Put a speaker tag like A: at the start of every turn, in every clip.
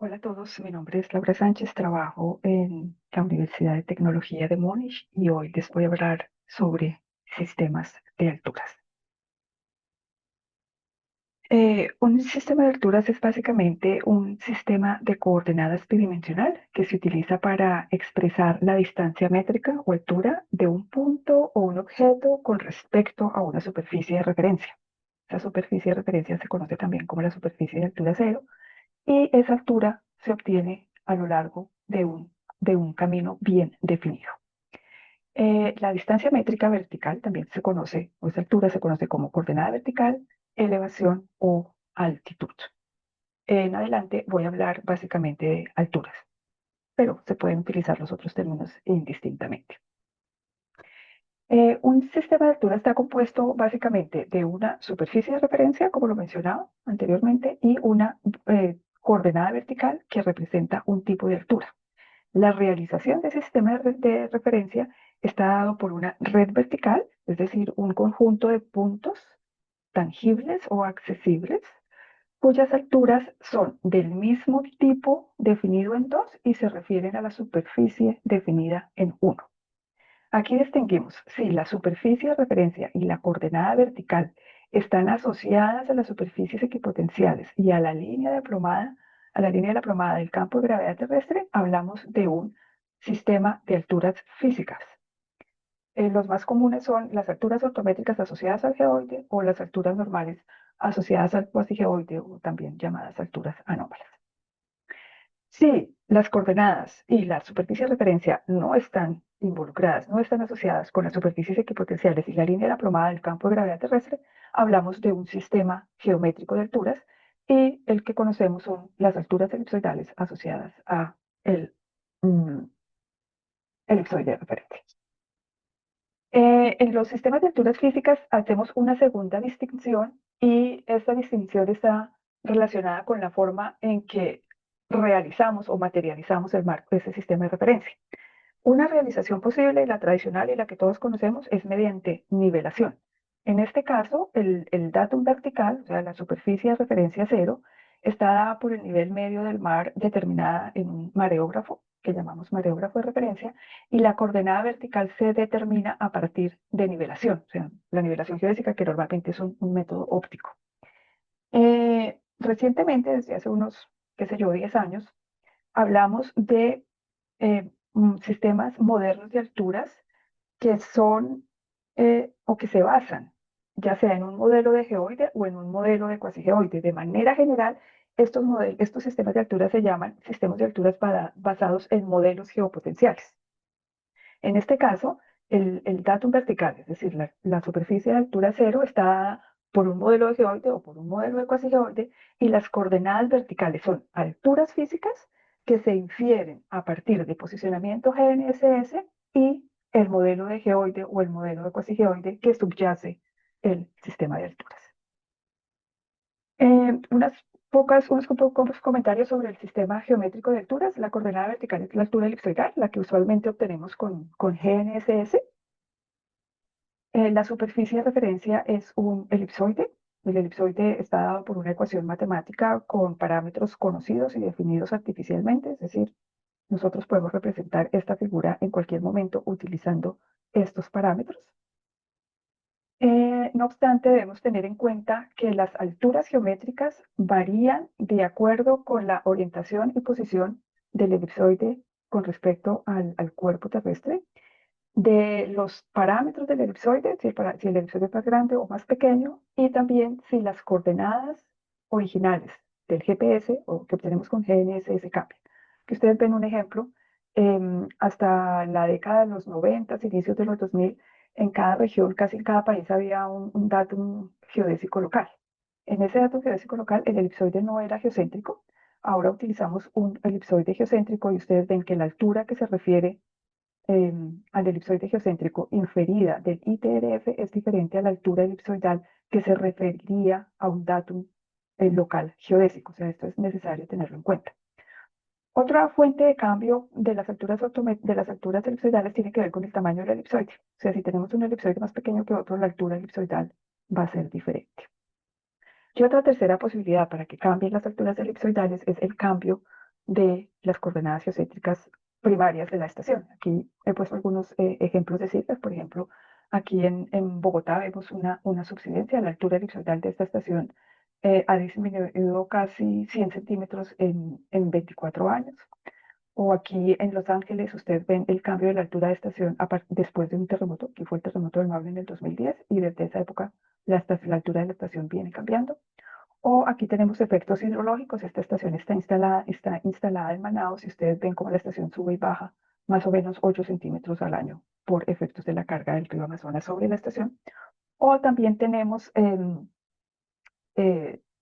A: Hola a todos, mi nombre es Laura Sánchez, trabajo en la Universidad de Tecnología de Múnich y hoy les voy a hablar sobre sistemas de alturas. Un sistema de alturas es básicamente un sistema de coordenadas bidimensional que se utiliza para expresar la distancia métrica o altura de un punto o un objeto con respecto a una superficie de referencia. Esa superficie de referencia se conoce también como la superficie de altura cero y esa altura se obtiene a lo largo de un camino bien definido. La distancia métrica vertical también se conoce, o esa altura se conoce como coordenada vertical, elevación o altitud. En adelante voy a hablar básicamente de alturas, pero se pueden utilizar los otros términos indistintamente. Un sistema de altura está compuesto básicamente de una superficie de referencia, como lo mencionaba anteriormente, y una coordenada vertical que representa un tipo de altura. La realización de ese sistema de referencia está dado por una red vertical, es decir, un conjunto de puntos tangibles o accesibles, cuyas alturas son del mismo tipo definido en dos y se refieren a la superficie definida en uno. Aquí distinguimos si la superficie de referencia y la coordenada vertical están asociadas a las superficies equipotenciales y a la línea de la plomada del campo de gravedad terrestre, hablamos de un sistema de alturas físicas. Los más comunes son las alturas ortométricas asociadas al geoide o las alturas normales asociadas al cuasigeoide o también llamadas alturas anómalas. Si las coordenadas y la superficie de referencia no están involucradas, no están asociadas con las superficies equipotenciales y la línea de la plomada del campo de gravedad terrestre, hablamos de un sistema geométrico de alturas y el que conocemos son las alturas elipsoidales asociadas a el mm, elipsoide de referencia. En los sistemas de alturas físicas hacemos una segunda distinción y esta distinción está relacionada con la forma en que realizamos o materializamos el marco de ese sistema de referencia. Una realización posible, la tradicional y la que todos conocemos, es mediante nivelación. En este caso, el datum vertical, o sea, la superficie de referencia cero, está dada por el nivel medio del mar determinada en un mareógrafo, que llamamos mareógrafo de referencia, y la coordenada vertical se determina a partir de nivelación, o sea, la nivelación geodésica, que normalmente es un método óptico. Recientemente, desde hace unos, qué sé yo, 10 años, hablamos de sistemas modernos de alturas que son o que se basan ya sea en un modelo de geoide o en un modelo de cuasigeoide. De manera general, estos sistemas de alturas se llaman sistemas de alturas basados en modelos geopotenciales. En este caso, el datum vertical, es decir, la superficie de altura cero, está dada por un modelo de geoide o por un modelo de cuasigeoide, y las coordenadas verticales son alturas físicas que se infieren a partir de posicionamiento GNSS y el modelo de geoide o el modelo de cuasigeoide que subyace el sistema de alturas. Unos pocos comentarios sobre el sistema geométrico de alturas. La coordenada vertical es la altura elipsoidal, la que usualmente obtenemos con GNSS. La superficie de referencia es un elipsoide. El elipsoide está dado por una ecuación matemática con parámetros conocidos y definidos artificialmente, es decir, nosotros podemos representar esta figura en cualquier momento utilizando estos parámetros. No obstante, debemos tener en cuenta que las alturas geométricas varían de acuerdo con la orientación y posición del elipsoide con respecto al cuerpo terrestre, de los parámetros del elipsoide, si el elipsoide es más grande o más pequeño, y también si las coordenadas originales del GPS o que obtenemos con GNSS cambian. Que ustedes ven un ejemplo, hasta la década de los 90, inicios de los 2000, en cada región, casi en cada país, había un datum geodésico local. En ese datum geodésico local, el elipsoide no era geocéntrico. Ahora utilizamos un elipsoide geocéntrico y ustedes ven que la altura que se refiere al elipsoide geocéntrico inferida del ITRF es diferente a la altura elipsoidal que se referiría a un datum local geodésico. O sea, esto es necesario tenerlo en cuenta. Otra fuente de cambio de las alturas elipsoidales tiene que ver con el tamaño del elipsoide. O sea, si tenemos un elipsoide más pequeño que otro, la altura elipsoidal va a ser diferente. Y otra tercera posibilidad para que cambien las alturas elipsoidales es el cambio de las coordenadas geocéntricas primarias de la estación. Aquí he puesto algunos ejemplos de cifras. Por ejemplo, aquí en Bogotá vemos una subsidencia. La altura elipsoidal de esta estación ha disminuido casi 100 centímetros en 24 años. O aquí en Los Ángeles, ustedes ven el cambio de la altura de estación después de un terremoto, que fue el terremoto del Maule en el 2010, y desde esa época la altura de la estación viene cambiando. O aquí tenemos efectos hidrológicos. Esta estación está instalada en Manaos y ustedes ven cómo la estación sube y baja más o menos 8 centímetros al año por efectos de la carga del río Amazonas sobre la estación. O también tenemos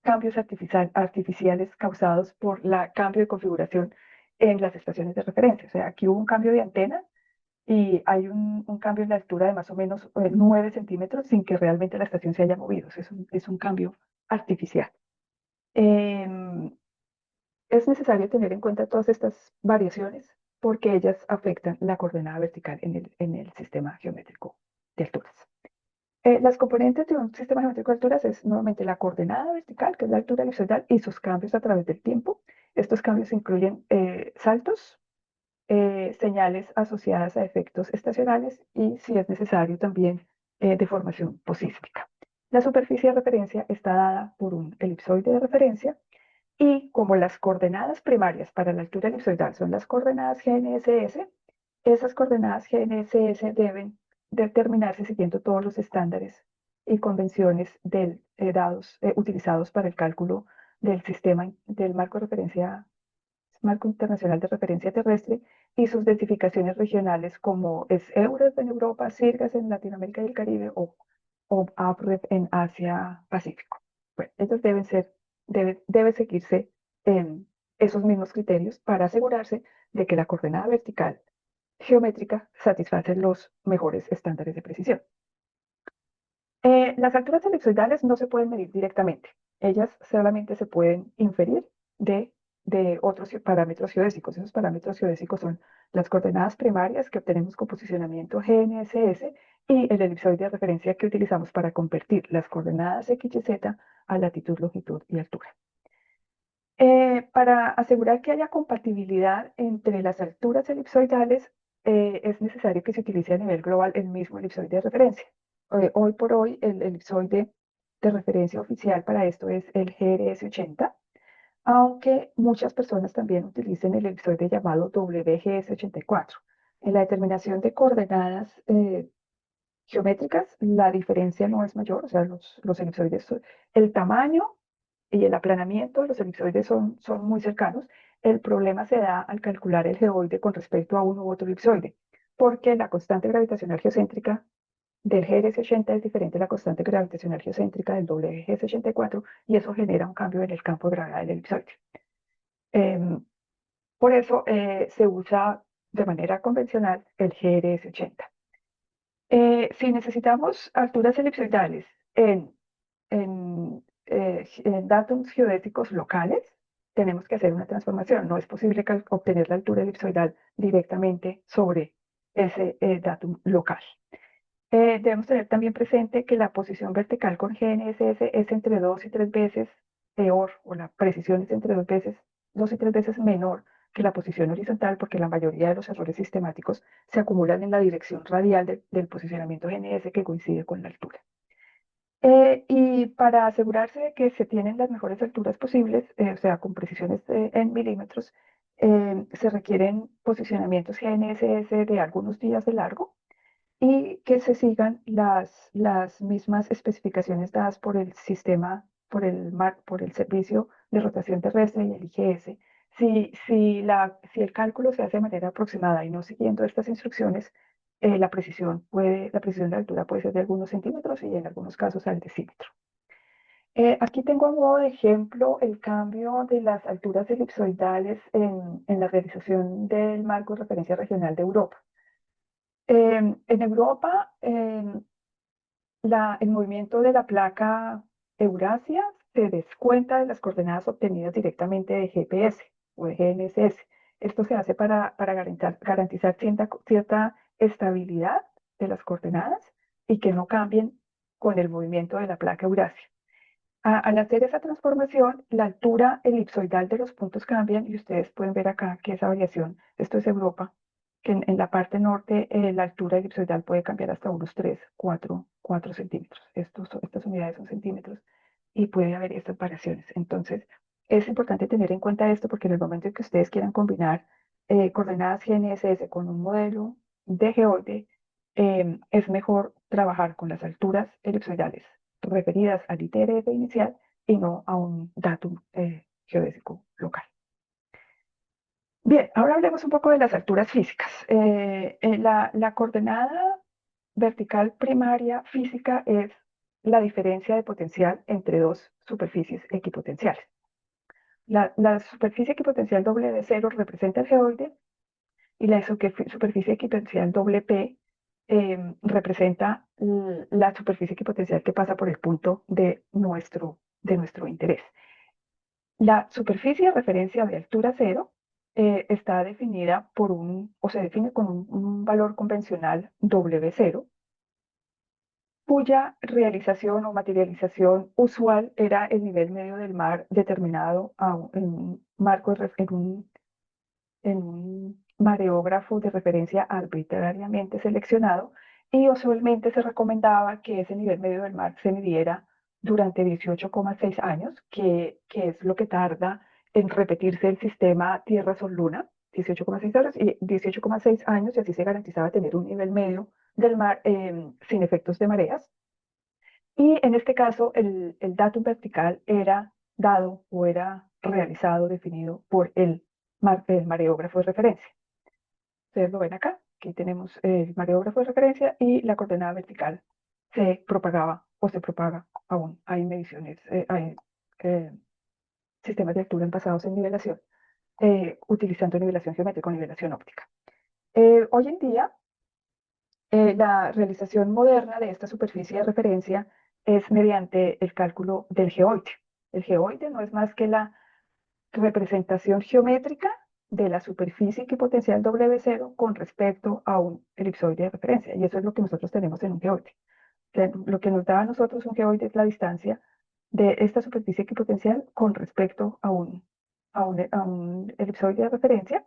A: cambios artificiales causados por el cambio de configuración en las estaciones de referencia. O sea, aquí hubo un cambio de antena y hay un cambio en la altura de más o menos 9 centímetros sin que realmente la estación se haya movido. O sea, es un cambio artificial. Em, es necesario tener en cuenta todas estas variaciones porque ellas afectan la coordenada vertical en el sistema geométrico de alturas. Las componentes de un sistema geométrico de alturas es nuevamente la coordenada vertical, que es la altura elipsoidal, y sus cambios a través del tiempo. Estos cambios incluyen saltos, señales asociadas a efectos estacionales y, si es necesario, también deformación posísmica. La superficie de referencia está dada por un elipsoide de referencia y como las coordenadas primarias para la altura elipsoidal son las coordenadas GNSS, esas coordenadas GNSS deben determinarse siguiendo todos los estándares y convenciones utilizados para el cálculo del sistema del marco internacional de referencia terrestre y sus identificaciones regionales como es EURES en Europa, SIRGAS en Latinoamérica y el Caribe o APREP en Asia Pacífico. Bueno, estos debe seguirse esos mismos criterios para asegurarse de que la coordenada vertical geométrica satisface los mejores estándares de precisión. Las alturas elipsoidales no se pueden medir directamente. Ellas solamente se pueden inferir de otros parámetros geodésicos. Esos parámetros geodésicos son las coordenadas primarias que obtenemos con posicionamiento GNSS y el elipsoide de referencia que utilizamos para convertir las coordenadas X y Z a latitud, longitud y altura. Para asegurar que haya compatibilidad entre las alturas elipsoidales, es necesario que se utilice a nivel global el mismo elipsoide de referencia. Hoy por hoy, el elipsoide de referencia oficial para esto es el GRS80, aunque muchas personas también utilicen el elipsoide llamado WGS84. En la determinación de coordenadas geométricas, la diferencia no es mayor, o sea, los elipsoides, el tamaño y el aplanamiento de los elipsoides son muy cercanos. El problema se da al calcular el geoide con respecto a uno u otro elipsoide, porque la constante gravitacional geocéntrica del GRS80 es diferente a la constante gravitacional geocéntrica del WGS84 y eso genera un cambio en el campo de gravedad del elipsoide. Por eso se usa de manera convencional el GRS80. Si necesitamos alturas elipsoidales en datos geodésicos locales, tenemos que hacer una transformación. No es posible obtener la altura elipsoidal directamente sobre ese datum local. Debemos tener también presente que la posición vertical con GNSS es entre 2 y 3 veces peor, o la precisión es entre 2 y 3 veces menor que la posición horizontal, porque la mayoría de los errores sistemáticos se acumulan en la dirección radial del posicionamiento GNS que coincide con la altura. Y para asegurarse de que se tienen las mejores alturas posibles, o sea, con precisiones en milímetros, se requieren posicionamientos GNSS de algunos días de largo y que se sigan las mismas especificaciones dadas por el sistema, por el Servicio de Rotación Terrestre y el IGS. Si el cálculo se hace de manera aproximada y no siguiendo estas instrucciones, la precisión de la altura puede ser de algunos centímetros y en algunos casos al decímetro. Aquí tengo a modo de ejemplo el cambio de las alturas elipsoidales en la realización del marco de referencia regional de Europa. En Europa, el movimiento de la placa Eurasia se descuenta de las coordenadas obtenidas directamente de GPS o de GNSS. Esto se hace para garantizar cierta estabilidad de las coordenadas y que no cambien con el movimiento de la placa Eurasia. Al hacer esa transformación, la altura elipsoidal de los puntos cambian y ustedes pueden ver acá que esa variación, esto es Europa, que en la parte norte la altura elipsoidal puede cambiar hasta unos 3, 4 centímetros. Estas unidades son centímetros y puede haber estas variaciones. Entonces, es importante tener en cuenta esto porque en el momento en que ustedes quieran combinar coordenadas GNSS con un modelo de geoide, es mejor trabajar con las alturas elipsoidales referidas al ITRF inicial y no a un datum geodésico local. Bien, ahora hablemos un poco de las alturas físicas. La coordenada vertical primaria física es la diferencia de potencial entre dos superficies equipotenciales. La superficie equipotencial W0 representa el geoide y la superficie equipotencial WP representa la superficie equipotencial que pasa por el punto de nuestro interés. La superficie de referencia de altura cero está definida o se define con un valor convencional W0, cuya realización o materialización usual era el nivel medio del mar determinado en un marco en un mareógrafo de referencia arbitrariamente seleccionado y usualmente se recomendaba que ese nivel medio del mar se midiera durante 18,6 años, que es lo que tarda en repetirse el sistema Tierra-Sol-Luna, 18,6 horas y 18,6 años, y así se garantizaba tener un nivel medio del mar sin efectos de mareas. Y en este caso, el datum vertical era dado o era realizado, definido por el mareógrafo de referencia. Ustedes lo ven acá. Aquí tenemos el mareógrafo de referencia y la coordenada vertical se propagaba o se propaga aún. Hay mediciones, hay sistemas de lectura basados en nivelación, utilizando nivelación geométrica o nivelación óptica. Hoy en día, la realización moderna de esta superficie de referencia es mediante el cálculo del geoide. El geoide no es más que la representación geométrica de la superficie equipotencial W0 con respecto a un elipsoide de referencia. Y eso es lo que nosotros tenemos en un geoide. Lo que nos da a nosotros un geoide es la distancia de esta superficie equipotencial con respecto a un elipsoide de referencia.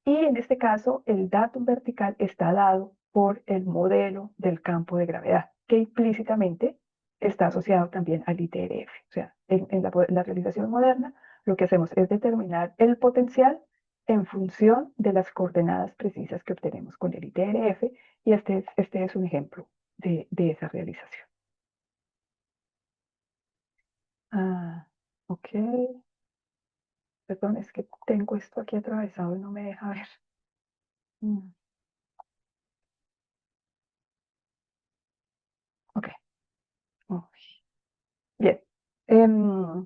A: Y en este caso, el datum vertical está dado por el modelo del campo de gravedad, que implícitamente está asociado también al ITRF. O sea, en la realización moderna, lo que hacemos es determinar el potencial en función de las coordenadas precisas que obtenemos con el ITRF, y este es un ejemplo de esa realización. Ah, ok. Perdón, es que tengo esto aquí atravesado y no me deja ver. Mm, ok. Oh, bien. Em,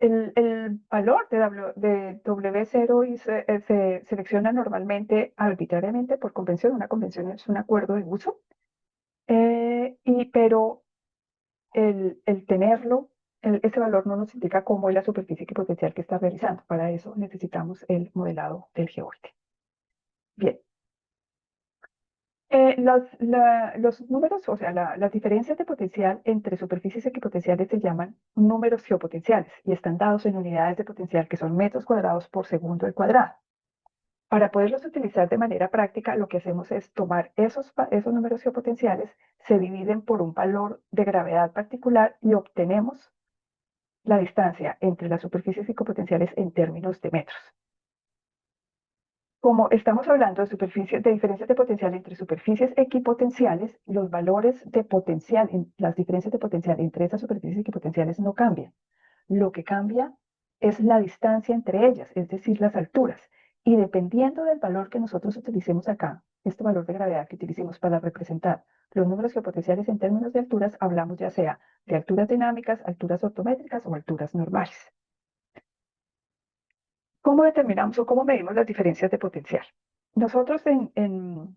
A: el valor de W0 se selecciona normalmente arbitrariamente por convención. Una convención es un acuerdo de uso, pero el tenerlo, ese valor no nos indica cómo es la superficie equipotencial que está realizando. Para eso necesitamos el modelado del geoide. Bien. Los números, o sea, las diferencias de potencial entre superficies equipotenciales se llaman números geopotenciales y están dados en unidades de potencial que son metros cuadrados por segundo al cuadrado. Para poderlos utilizar de manera práctica, lo que hacemos es tomar esos números geopotenciales, se dividen por un valor de gravedad particular y obtenemos la distancia entre las superficies equipotenciales en términos de metros. Como estamos hablando de diferencias de potencial entre superficies equipotenciales, los valores de potencial, las diferencias de potencial entre esas superficies equipotenciales no cambian. Lo que cambia es la distancia entre ellas, es decir, las alturas. Y dependiendo del valor que nosotros utilicemos acá, este valor de gravedad que utilicemos para representar los números geopotenciales en términos de alturas, hablamos ya sea de alturas dinámicas, alturas ortométricas o alturas normales. ¿Cómo determinamos o cómo medimos las diferencias de potencial? Nosotros en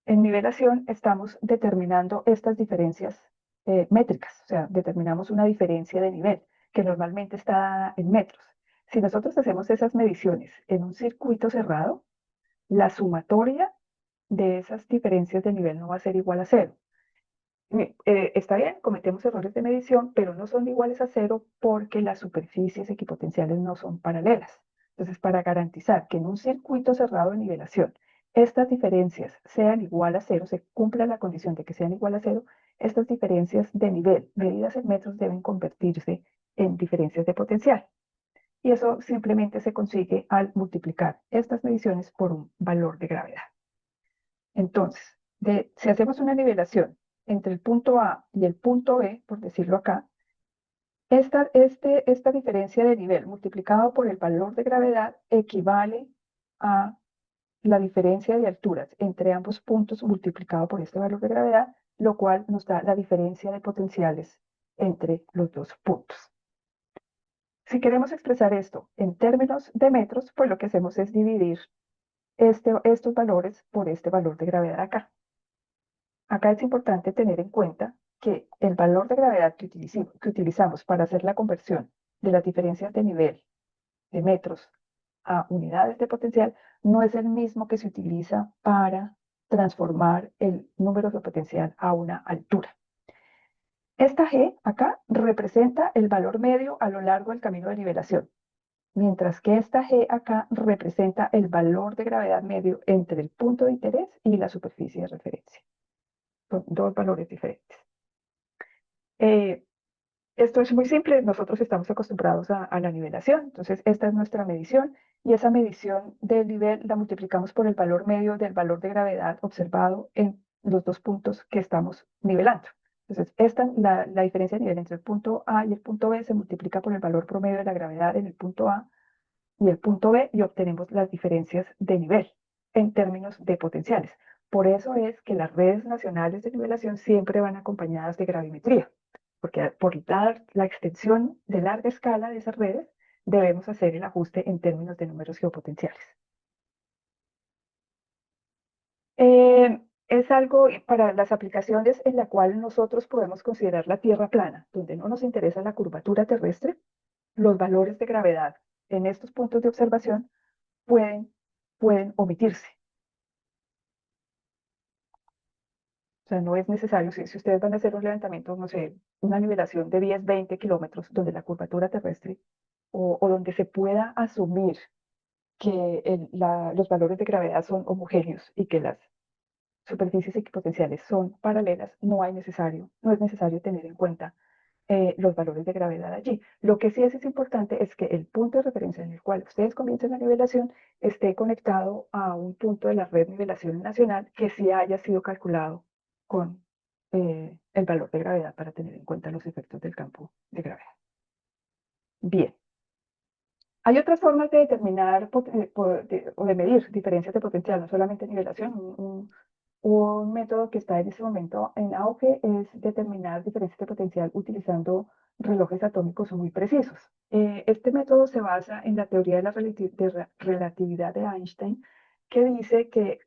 A: nivelación estamos determinando estas diferencias métricas, o sea, determinamos una diferencia de nivel que normalmente está en metros. Si nosotros hacemos esas mediciones en un circuito cerrado, la sumatoria de esas diferencias de nivel no va a ser igual a cero. Está bien, cometemos errores de medición, pero no son iguales a cero porque las superficies equipotenciales no son paralelas. Entonces, para garantizar que en un circuito cerrado de nivelación estas diferencias sean igual a cero, se cumpla la condición de que sean igual a cero, estas diferencias de nivel medidas en metros deben convertirse en diferencias de potencial. Y eso simplemente se consigue al multiplicar estas mediciones por un valor de gravedad. Entonces, si hacemos una nivelación entre el punto A y el punto B, por decirlo acá, esta diferencia de nivel multiplicado por el valor de gravedad equivale a la diferencia de alturas entre ambos puntos multiplicado por este valor de gravedad, lo cual nos da la diferencia de potenciales entre los dos puntos. Si queremos expresar esto en términos de metros, pues lo que hacemos es dividir estos valores por este valor de gravedad acá. Acá es importante tener en cuenta que el valor de gravedad que utilizamos para hacer la conversión de las diferencias de nivel de metros a unidades de potencial no es el mismo que se utiliza para transformar el número de potencial a una altura. Esta G acá representa el valor medio a lo largo del camino de nivelación, mientras que esta G acá representa el valor de gravedad medio entre el punto de interés y la superficie de referencia. Son dos valores diferentes. Esto es muy simple, nosotros estamos acostumbrados a la nivelación, entonces esta es nuestra medición y esa medición del nivel la multiplicamos por el valor medio del valor de gravedad observado en los dos puntos que estamos nivelando. Entonces, la diferencia de nivel entre el punto A y el punto B se multiplica por el valor promedio de la gravedad en el punto A y el punto B y obtenemos las diferencias de nivel en términos de potenciales. Por eso es que las redes nacionales de nivelación siempre van acompañadas de gravimetría, porque por dar la extensión de larga escala de esas redes, debemos hacer el ajuste en términos de números geopotenciales. Es algo para las aplicaciones en la cual nosotros podemos considerar la Tierra plana, donde no nos interesa la curvatura terrestre, los valores de gravedad en estos puntos de observación pueden omitirse. O sea, no es necesario, si ustedes van a hacer un levantamiento, no sé, una nivelación de 10, 20 kilómetros, donde la curvatura terrestre o donde se pueda asumir que los valores de gravedad son homogéneos y que las superficies equipotenciales son paralelas, no es necesario tener en cuenta los valores de gravedad allí. Lo que sí es importante es que el punto de referencia en el cual ustedes comiencen la nivelación esté conectado a un punto de la red nivelación nacional que sí haya sido calculado con el valor de gravedad para tener en cuenta los efectos del campo de gravedad. Bien. Hay otras formas de determinar o de medir diferencias de potencial, no solamente nivelación. Un método que está en este momento en auge es determinar diferencias de potencial utilizando relojes atómicos muy precisos. Este método se basa en la teoría de la relatividad de Einstein, que dice que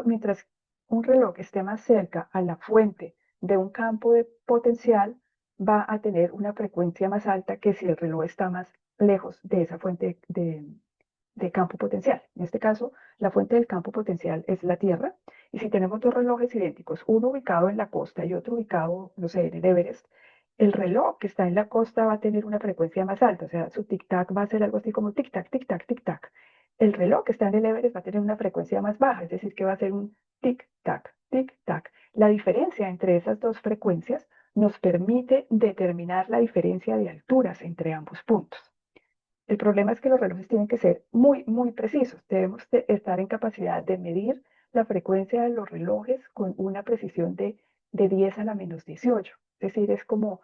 A: mientras un reloj esté más cerca a la fuente de un campo de potencial, va a tener una frecuencia más alta que si el reloj está más lejos de esa fuente de campo potencial. En este caso, la fuente del campo potencial es la Tierra. Y si tenemos dos relojes idénticos, uno ubicado en la costa y otro ubicado, no sé, en el Everest, el reloj que está en la costa va a tener una frecuencia más alta, o sea, su tic-tac va a ser algo así como tic-tac, tic-tac, tic-tac. El reloj que está en el Everest va a tener una frecuencia más baja, es decir, que va a ser un tic-tac, tic-tac. La diferencia entre esas dos frecuencias nos permite determinar la diferencia de alturas entre ambos puntos. El problema es que los relojes tienen que ser muy precisos. Debemos estar en capacidad de medir la frecuencia de los relojes con una precisión de 10 a la menos 18. Es decir, es como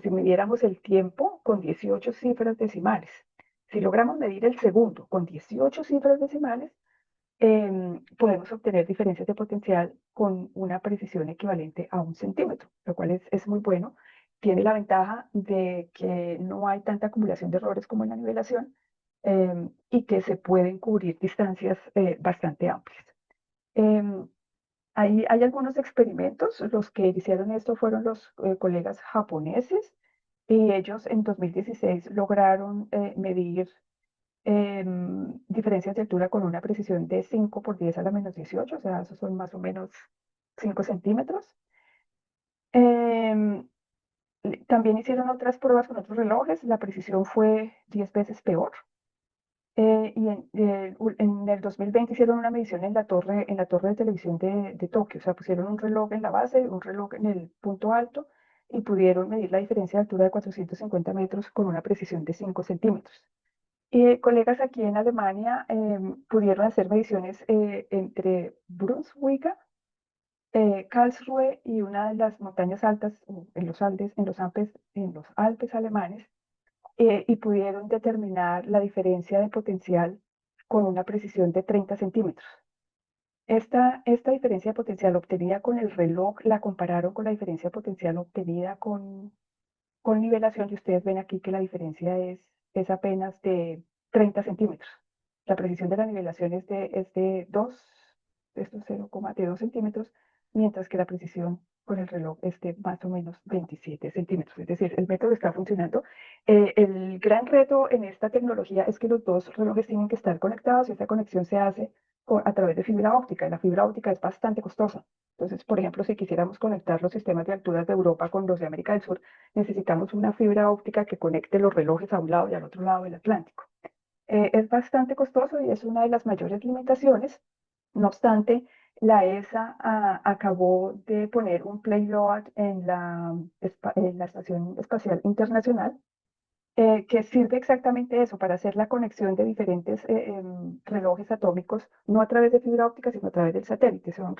A: si midiéramos el tiempo con 18 cifras decimales. Si logramos medir el segundo con 18 cifras decimales, podemos obtener diferencias de potencial con una precisión equivalente a 1 centímetro, lo cual es muy bueno. Tiene la ventaja de que no hay tanta acumulación de errores como en la nivelación y que se pueden cubrir distancias bastante amplias. Em, hay algunos experimentos, los que hicieron esto fueron los colegas japoneses y ellos en 2016 lograron medir diferencias de altura con una precisión de 5 por 10 a la menos 18, o sea, esos son más o menos 5 centímetros. Em, También hicieron otras pruebas con otros relojes, la precisión fue 10 veces peor. En el 2020 hicieron una medición en la torre de televisión de Tokio, o sea, pusieron un reloj en la base, un reloj en el punto alto y pudieron medir la diferencia de altura de 450 metros con una precisión de 5 centímetros. Y colegas aquí en Alemania pudieron hacer mediciones entre Brunswick, Karlsruhe y una de las montañas altas en los Andes, en los Alpes alemanes, y pudieron determinar la diferencia de potencial con una precisión de 30 centímetros. Esta diferencia de potencial obtenida con el reloj la compararon con la diferencia de potencial obtenida con nivelación y ustedes ven aquí que la diferencia es apenas de 30 centímetros. La precisión de la nivelación es de 2, esto es 0,2 centímetros, mientras que la precisión con el reloj es de más o menos 27 centímetros. Es decir, el método está funcionando. El gran reto en esta tecnología es que los dos relojes tienen que estar conectados y esta conexión se hace a través de fibra óptica y la fibra óptica es bastante costosa. Entonces, por ejemplo, si quisiéramos conectar los sistemas de alturas de Europa con los de América del Sur, necesitamos una fibra óptica que conecte los relojes a un lado y al otro lado del Atlántico. Es bastante costoso y es una de las mayores limitaciones. No obstante, la ESA acabó de poner un payload en la Estación Espacial Internacional que sirve exactamente eso, para hacer la conexión de diferentes relojes atómicos, no a través de fibra óptica, sino a través del satélite. Son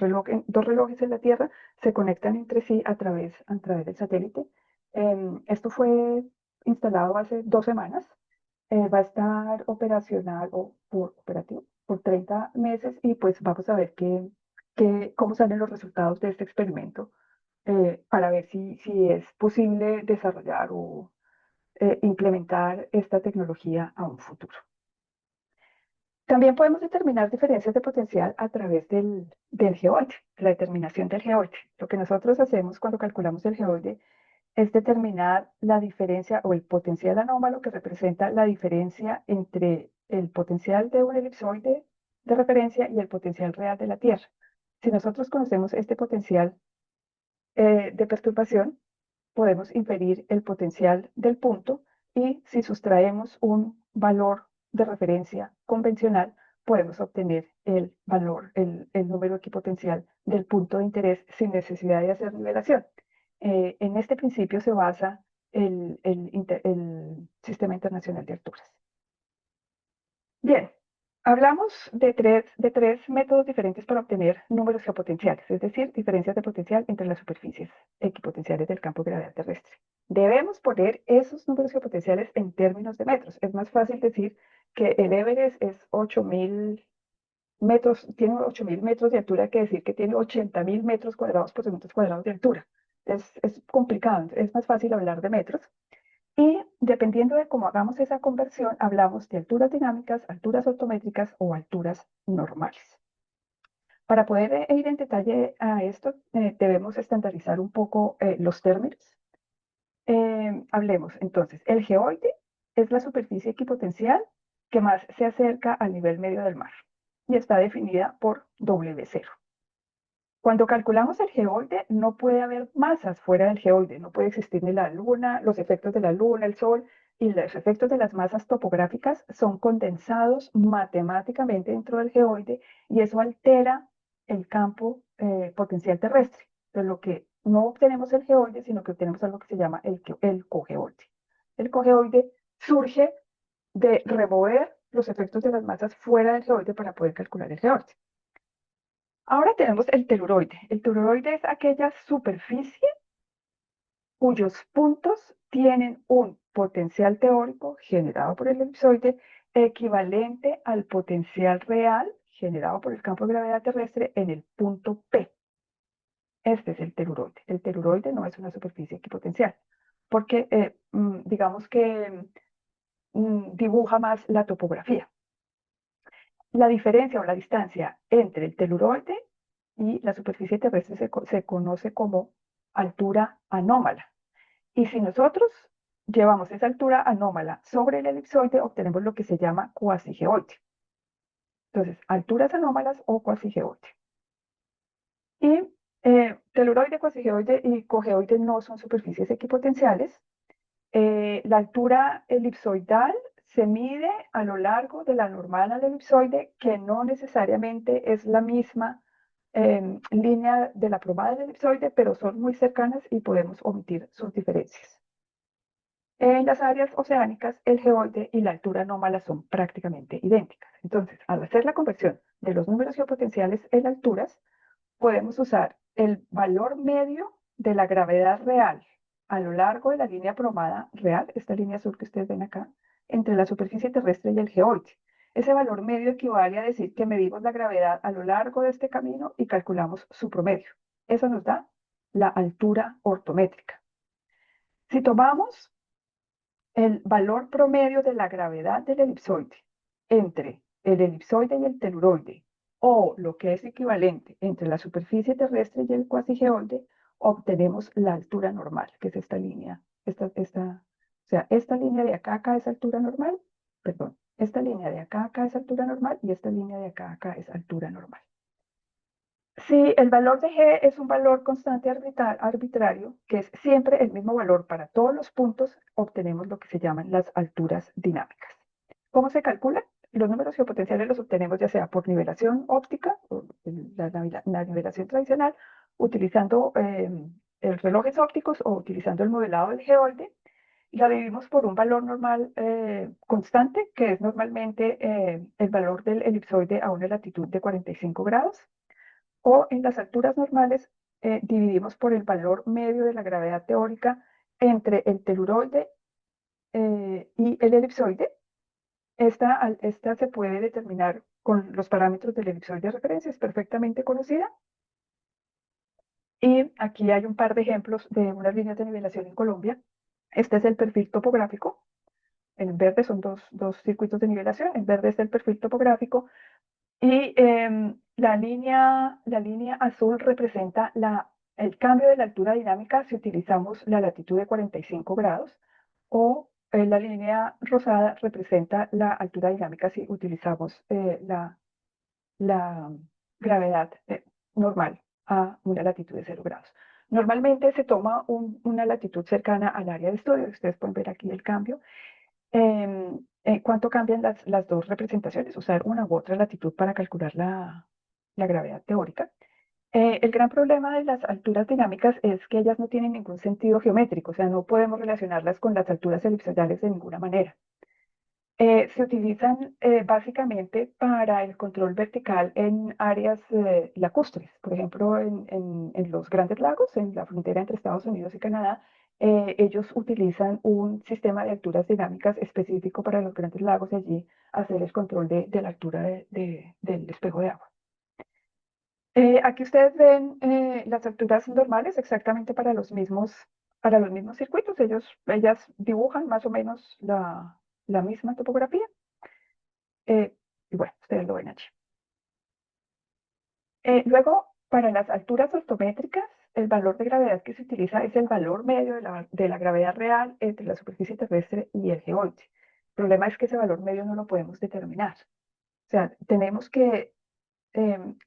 A: dos relojes en la Tierra se conectan entre sí a través del satélite. Esto fue instalado hace 2 semanas. Va a estar operacional operativo por 30 meses y pues vamos a ver cómo salen los resultados de este experimento para ver si es posible desarrollar o implementar esta tecnología a un futuro. También podemos determinar diferencias de potencial a través del geoide, la determinación del geoide. Lo que nosotros hacemos cuando calculamos el geoide es determinar la diferencia o el potencial anómalo que representa la diferencia entre el potencial de un elipsoide de referencia y el potencial real de la Tierra. Si nosotros conocemos este potencial de perturbación, podemos inferir el potencial del punto y si sustraemos un valor de referencia convencional, podemos obtener el valor, el número equipotencial del punto de interés sin necesidad de hacer nivelación. En este principio se basa el Sistema Internacional de Alturas. Bien, hablamos de tres métodos diferentes para obtener números geopotenciales, es decir, diferencias de potencial entre las superficies equipotenciales del campo de gravedad terrestre. Debemos poner esos números geopotenciales en términos de metros. Es más fácil decir que el Everest es 8.000 metros, tiene 8.000 metros de altura que decir que tiene 80.000 metros cuadrados por metros cuadrados de altura. Es complicado, es más fácil hablar de metros. Y dependiendo de cómo hagamos esa conversión, hablamos de alturas dinámicas, alturas ortométricas o alturas normales. Para poder ir en detalle a esto, debemos estandarizar un poco los términos. Hablemos entonces, el geoide es la superficie equipotencial que más se acerca al nivel medio del mar y está definida por W0. Cuando calculamos el geoide, no puede haber masas fuera del geoide, no puede existir ni la luna, los efectos de la luna, el sol, y los efectos de las masas topográficas son condensados matemáticamente dentro del geoide y eso altera el campo potencial terrestre. Entonces, lo que no obtenemos el geoide, sino que obtenemos algo que se llama el cogeoide. El cogeoide surge de remover los efectos de las masas fuera del geoide para poder calcular el geoide. Ahora tenemos el teluroide. El teluroide es aquella superficie cuyos puntos tienen un potencial teórico generado por el elipsoide equivalente al potencial real generado por el campo de gravedad terrestre en el punto P. Este es el teluroide. El teluroide no es una superficie equipotencial, porque digamos que dibuja más la topografía. La diferencia o la distancia entre el teluroide y la superficie terrestre se conoce como altura anómala. Y si nosotros llevamos esa altura anómala sobre el elipsoide, obtenemos lo que se llama cuasigeoide. Entonces, alturas anómalas o cuasigeoide. Y Teluroide, cuasigeoide y cogeoide no son superficies equipotenciales. La altura elipsoidal se mide a lo largo de la normal al elipsoide, que no necesariamente es la misma línea de la probada del elipsoide, pero son muy cercanas y podemos omitir sus diferencias. En las áreas oceánicas, el geoide y la altura anómala son prácticamente idénticas. Entonces, al hacer la conversión de los números geopotenciales en alturas, podemos usar el valor medio de la gravedad real a lo largo de la línea probada real, esta línea azul que ustedes ven acá, entre la superficie terrestre y el geoide. Ese valor medio equivale a decir que medimos la gravedad a lo largo de este camino y calculamos su promedio. Eso nos da la altura ortométrica. Si tomamos el valor promedio de la gravedad del elipsoide entre el elipsoide y el teluroide, o lo que es equivalente entre la superficie terrestre y el cuasigeoide, obtenemos la altura normal, que es esta línea. O sea, esta línea de acá a acá es altura normal, perdón, esta línea de acá a acá es altura normal y esta línea de acá a acá es altura normal. Si el valor de G es un valor constante arbitrario, que es siempre el mismo valor para todos los puntos, obtenemos lo que se llaman las alturas dinámicas. ¿Cómo se calcula? Los números geopotenciales los obtenemos ya sea por nivelación óptica, o la nivelación tradicional, utilizando relojes ópticos o utilizando el modelado del geoide. La dividimos por un valor normal constante, que es normalmente el valor del elipsoide a una latitud de 45 grados. O en las alturas normales dividimos por el valor medio de la gravedad teórica entre el teluroide y el elipsoide. Esta se puede determinar con los parámetros del elipsoide de referencia, es perfectamente conocida. Y aquí hay un par de ejemplos de unas líneas de nivelación en Colombia. Este es el perfil topográfico. En verde son dos circuitos de nivelación. En verde es el perfil topográfico. Y la línea azul representa el cambio de la altura dinámica si utilizamos la latitud de 45 grados, o la línea rosada representa la altura dinámica si utilizamos la gravedad normal a una latitud de 0 grados. Normalmente se toma una latitud cercana al área de estudio. Ustedes pueden ver aquí el cambio. ¿Cuánto cambian las dos representaciones? Usar una u otra latitud para calcular la gravedad teórica. El gran problema de las alturas dinámicas es que ellas no tienen ningún sentido geométrico, o sea, no podemos relacionarlas con las alturas elipsoidales de ninguna manera. Se utilizan básicamente para el control vertical en áreas lacustres, por ejemplo, en los Grandes Lagos, en la frontera entre Estados Unidos y Canadá. Ellos utilizan un sistema de alturas dinámicas específico para los Grandes Lagos y allí hacer el control de la altura del espejo de agua. Aquí ustedes ven las alturas normales exactamente para los mismos circuitos. Ellas dibujan más o menos la misma topografía. Y bueno, ustedes lo ven allí. Luego, para las alturas ortométricas, el valor de gravedad que se utiliza es el valor medio de la gravedad real entre la superficie terrestre y el geoide. El problema es que ese valor medio no lo podemos determinar. O sea, tenemos que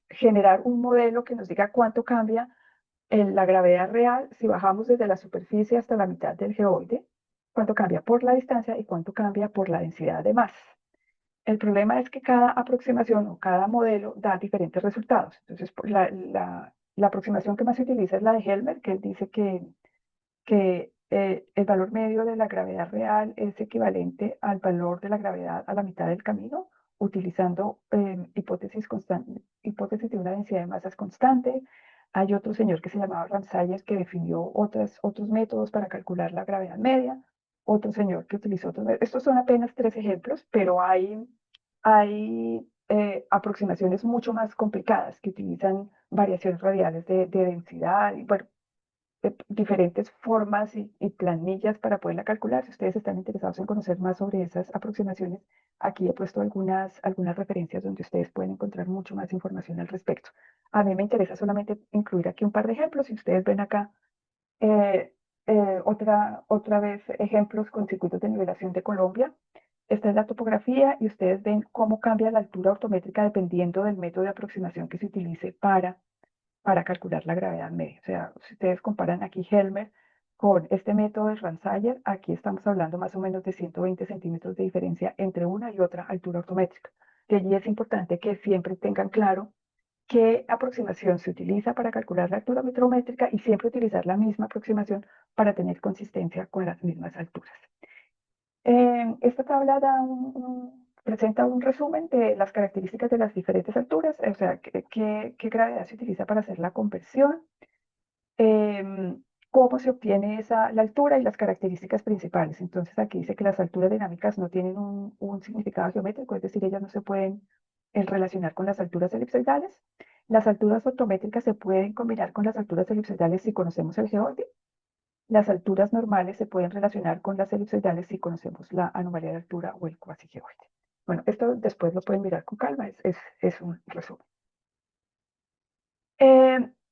A: generar un modelo que nos diga cuánto cambia la gravedad real si bajamos desde la superficie hasta la mitad del geoide, cuánto cambia por la distancia y cuánto cambia por la densidad de masa. El problema es que cada aproximación o cada modelo da diferentes resultados. Entonces, la aproximación que más se utiliza es la de Helmer, que él dice que el valor medio de la gravedad real es equivalente al valor de la gravedad a la mitad del camino, utilizando hipótesis de una densidad de masas constante. Hay otro señor que se llamaba Ramsayes que definió otros métodos para calcular la gravedad media. Otro señor que utilizó otros métodos. Estos son apenas 3 ejemplos, pero hay aproximaciones mucho más complicadas que utilizan variaciones radiales de densidad y bueno, diferentes formas y planillas para poderla calcular. Si ustedes están interesados en conocer más sobre esas aproximaciones, aquí he puesto algunas referencias donde ustedes pueden encontrar mucho más información al respecto. A mí me interesa solamente incluir aquí un par de ejemplos. Si ustedes ven acá, eh, otra vez ejemplos con circuitos de nivelación de Colombia. Esta es la topografía y ustedes ven cómo cambia la altura ortométrica dependiendo del método de aproximación que se utilice para para calcular la gravedad media. O sea, si ustedes comparan aquí Helmer con este método de Ransayer, aquí estamos hablando más o menos de 120 centímetros de diferencia entre una y otra altura ortométrica. De allí es importante que siempre tengan claro qué aproximación se utiliza para calcular la altura metrométrica y siempre utilizar la misma aproximación para tener consistencia con las mismas alturas. Esta tabla presenta un resumen de las características de las diferentes alturas, o sea, qué gravedad se utiliza para hacer la conversión, cómo se obtiene la altura y las características principales. Entonces aquí dice que las alturas dinámicas no tienen un significado geométrico, es decir, ellas no se pueden relacionar con las alturas elipsoidales. Las alturas ortométricas se pueden combinar con las alturas elipsoidales si conocemos el geoide. Las alturas normales se pueden relacionar con las elipsoidales si conocemos la anomalía de altura o el cuasigeoide. Bueno, esto después lo pueden mirar con calma, es un resumen.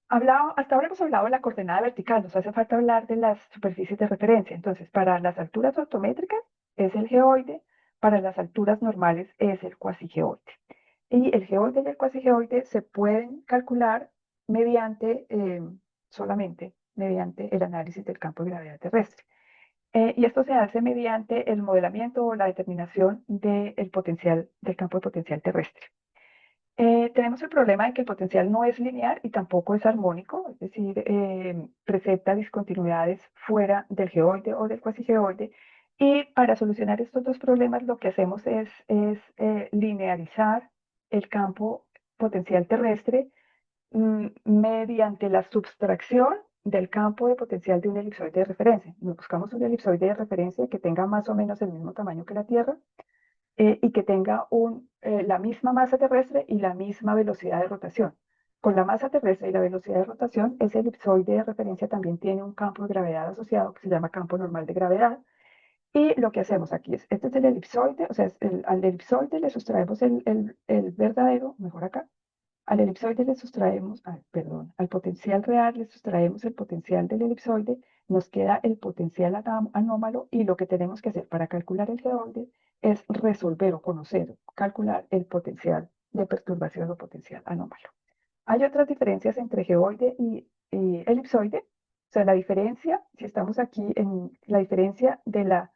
A: Hasta ahora hemos hablado de la coordenada vertical, nos hace falta hablar de las superficies de referencia. Entonces, para las alturas ortométricas es el geoide, para las alturas normales es el cuasigeoide. Y el geoide y el cuasigeoide se pueden calcular mediante, solamente mediante el análisis del campo de gravedad terrestre. Y esto se hace mediante el modelamiento o la determinación del potencial, del campo de potencial terrestre. Tenemos el problema de que el potencial no es lineal y tampoco es armónico, es decir, presenta discontinuidades fuera del geoide o del cuasigeoide. Y para solucionar estos dos problemas, lo que hacemos es linearizar el campo potencial terrestre mediante la subtracción del campo de potencial de un elipsoide de referencia. Nos buscamos un elipsoide de referencia que tenga más o menos el mismo tamaño que la Tierra y que tenga la misma masa terrestre y la misma velocidad de rotación. Con la masa terrestre y la velocidad de rotación, ese elipsoide de referencia también tiene un campo de gravedad asociado que se llama campo normal de gravedad. Y lo que hacemos aquí este es el elipsoide, o sea, al elipsoide le sustraemos el verdadero, mejor acá, al elipsoide le sustraemos, perdón, al potencial real le sustraemos el potencial del elipsoide, nos queda el potencial anómalo y lo que tenemos que hacer para calcular el geoide es resolver o conocer, calcular el potencial de perturbación o potencial anómalo. Hay otras diferencias entre geoide y elipsoide, o sea, la diferencia, si estamos aquí en la diferencia de la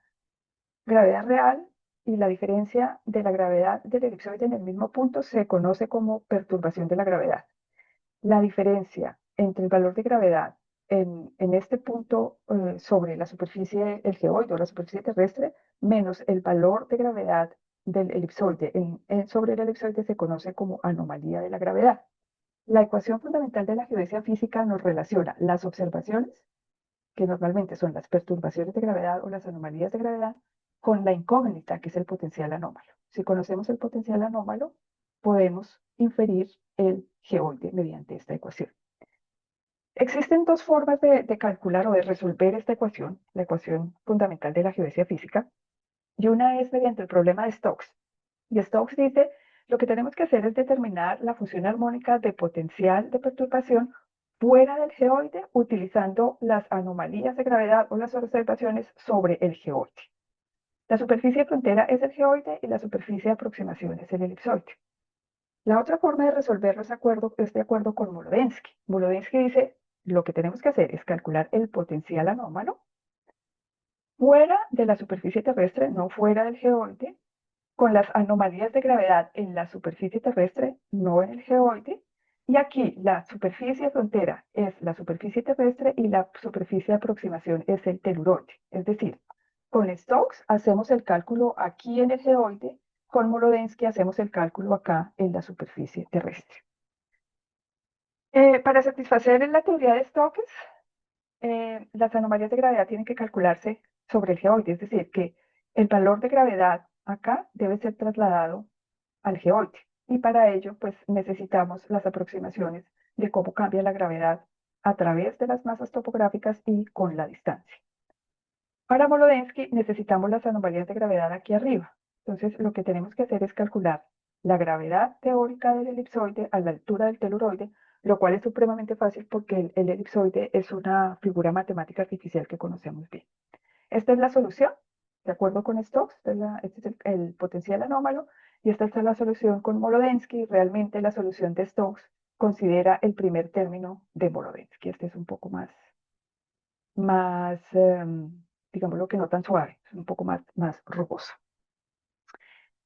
A: gravedad real y la diferencia de la gravedad del elipsoide en el mismo punto se conoce como perturbación de la gravedad. La diferencia entre el valor de gravedad en este punto sobre la superficie, el geoide o la superficie terrestre, menos el valor de gravedad del elipsoide sobre el elipsoide se conoce como anomalía de la gravedad. La ecuación fundamental de la geodesia física nos relaciona las observaciones, que normalmente son las perturbaciones de gravedad o las anomalías de gravedad, con la incógnita, que es el potencial anómalo. Si conocemos el potencial anómalo, podemos inferir el geoide mediante esta ecuación. Existen dos formas de calcular o de resolver esta ecuación, la ecuación fundamental de la geodesia física, y una es mediante el problema de Stokes. Y Stokes dice, lo que tenemos que hacer es determinar la función armónica de potencial de perturbación fuera del geoide utilizando las anomalías de gravedad o las observaciones sobre el geoide. La superficie de frontera es el geoide y la superficie de aproximación es el elipsoide. La otra forma de resolverlo es de acuerdo con Molodensky. Molodensky dice, lo que tenemos que hacer es calcular el potencial anómalo fuera de la superficie terrestre, no fuera del geoide, con las anomalías de gravedad en la superficie terrestre, no en el geoide. Y aquí la superficie frontera es la superficie terrestre y la superficie de aproximación es el teluroide. Es decir, con Stokes hacemos el cálculo aquí en el geoide, con Molodensky hacemos el cálculo acá en la superficie terrestre. Para satisfacer la teoría de Stokes, las anomalías de gravedad tienen que calcularse sobre el geoide, es decir, que el valor de gravedad acá debe ser trasladado al geoide. Y para ello, pues necesitamos las aproximaciones de cómo cambia la gravedad a través de las masas topográficas y con la distancia. Para Molodensky necesitamos las anomalías de gravedad aquí arriba. Entonces, lo que tenemos que hacer es calcular la gravedad teórica del elipsoide a la altura del teluroide, lo cual es supremamente fácil porque el elipsoide es una figura matemática artificial que conocemos bien. Esta es la solución, de acuerdo con Stokes, este es el potencial anómalo, y esta es la solución con Molodensky. Realmente la solución de Stokes considera el primer término de Morovetsky. Este es un poco más digámoslo que no tan suave, es un poco más rugoso.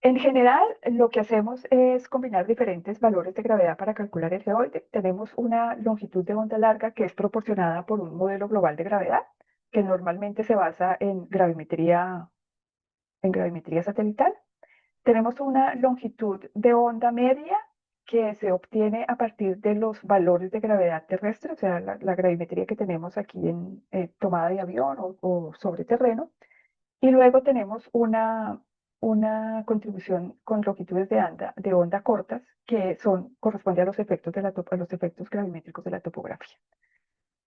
A: En general, lo que hacemos es combinar diferentes valores de gravedad para calcular el geoide. Tenemos una longitud de onda larga que es proporcionada por un modelo global de gravedad, que normalmente se basa en gravimetría satelital. Tenemos una longitud de onda media que se obtiene a partir de los valores de gravedad terrestre, o sea, la gravimetría que tenemos aquí en tomada de avión o sobre terreno. Y luego tenemos una contribución con longitudes de onda cortas que corresponde a los efectos, a los efectos gravimétricos de la topografía.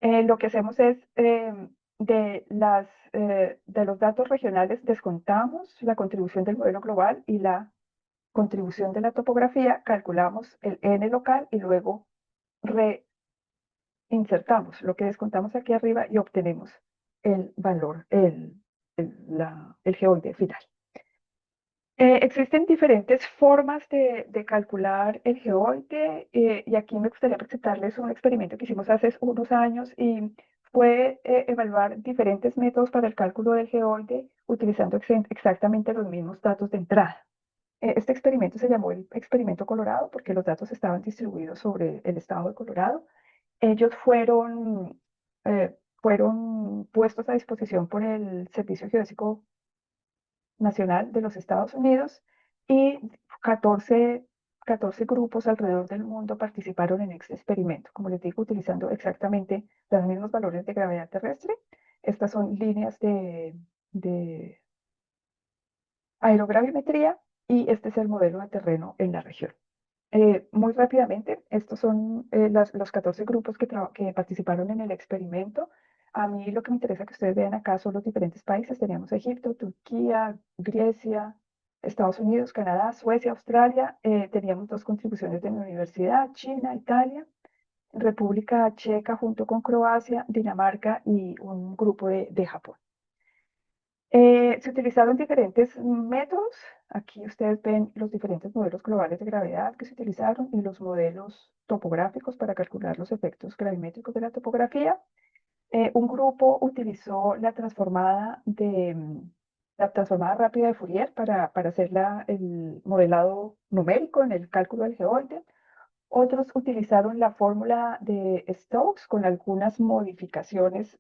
A: Lo que hacemos es, de los datos regionales, descontamos la contribución del modelo global y la contribución de la topografía, calculamos el n local y luego reinsertamos lo que descontamos aquí arriba y obtenemos el valor, el geoide final. Existen diferentes formas de calcular el geoide y aquí me gustaría presentarles un experimento que hicimos hace unos años y fue evaluar diferentes métodos para el cálculo del geoide utilizando exactamente los mismos datos de entrada. Este experimento se llamó el experimento Colorado porque los datos estaban distribuidos sobre el estado de Colorado. Ellos fueron puestos a disposición por el Servicio Geodésico Nacional de los Estados Unidos y 14 grupos alrededor del mundo participaron en este experimento, como les digo, utilizando exactamente los mismos valores de gravedad terrestre. Estas son líneas de aerogravimetría y este es el modelo de terreno en la región. Muy rápidamente, estos son los 14 grupos que participaron en el experimento. A mí lo que me interesa que ustedes vean acá son los diferentes países. Teníamos Egipto, Turquía, Grecia, Estados Unidos, Canadá, Suecia, Australia. Teníamos 2 contribuciones de mi universidad, China, Italia, República Checa junto con Croacia, Dinamarca y un grupo de Japón. Se utilizaron diferentes métodos. Aquí ustedes ven los diferentes modelos globales de gravedad que se utilizaron y los modelos topográficos para calcular los efectos gravimétricos de la topografía. Un grupo utilizó la transformada rápida de Fourier para hacer el modelado numérico en el cálculo del geoide. Otros utilizaron la fórmula de Stokes con algunas modificaciones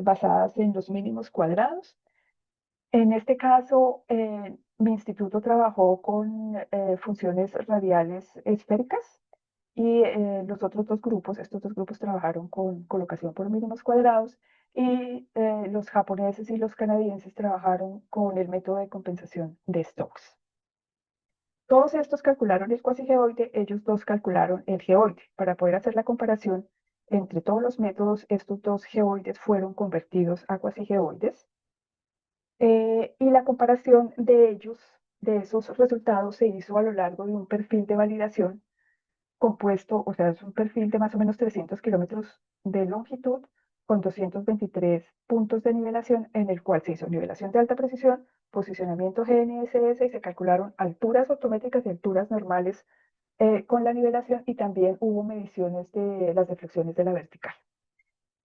A: basadas en los mínimos cuadrados. En este caso, mi instituto trabajó con funciones radiales esféricas y estos dos grupos trabajaron con colocación por mínimos cuadrados y los japoneses y los canadienses trabajaron con el método de compensación de Stokes. Todos estos calcularon el cuasigeoide, ellos dos calcularon el geoide. Para poder hacer la comparación entre todos los métodos, estos dos geoides fueron convertidos a cuasigeoides. Y la comparación de esos resultados, se hizo a lo largo de un perfil de validación compuesto, o sea, es un perfil de más o menos 300 kilómetros de longitud con 223 puntos de nivelación en el cual se hizo nivelación de alta precisión, posicionamiento GNSS y se calcularon alturas ortométricas y alturas normales con la nivelación y también hubo mediciones de las deflexiones de la vertical.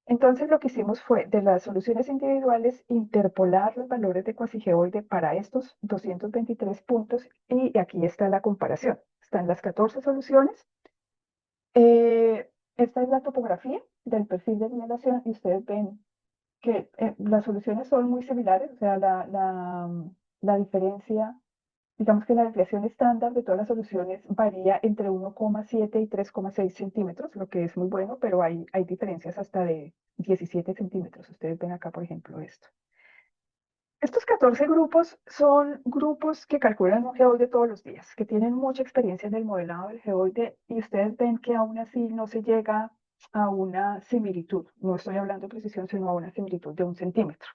A: Entonces lo que hicimos fue, de las soluciones individuales, interpolar los valores de cuasigeoide para estos 223 puntos y aquí está la comparación. Están las 14 soluciones. Esta es la topografía del perfil de nivelación y ustedes ven que las soluciones son muy similares, o sea, la diferencia, digamos que la desviación estándar de todas las soluciones varía entre 1,7 y 3,6 centímetros, lo que es muy bueno, pero hay diferencias hasta de 17 centímetros. Ustedes ven acá, por ejemplo, esto. Estos 14 grupos son grupos que calculan un geoide todos los días, que tienen mucha experiencia en el modelado del geoide y ustedes ven que aún así no se llega a una similitud. No estoy hablando de precisión, sino a una similitud de 1 centímetro.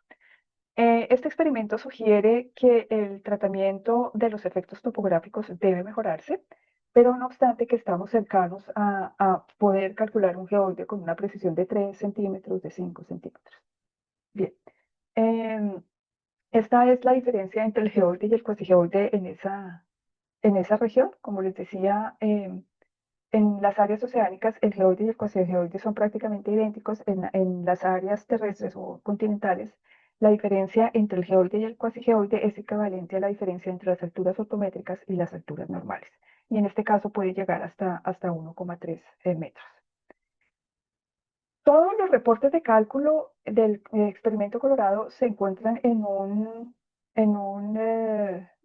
A: Este experimento sugiere que el tratamiento de los efectos topográficos debe mejorarse, pero no obstante que estamos cercanos a poder calcular un geoide con una precisión de 3 centímetros, de 5 centímetros. Bien. Esta es la diferencia entre el geoide y el cuasigeoide en esa región. Como les decía, en las áreas oceánicas, el geoide y el cuasigeoide son prácticamente idénticos. En las áreas terrestres o continentales, la diferencia entre el geoide y el cuasigeoide es equivalente a la diferencia entre las alturas ortométricas y las alturas normales. Y en este caso puede llegar hasta 1,3 metros. Todos los reportes de cálculo del experimento Colorado se encuentran en un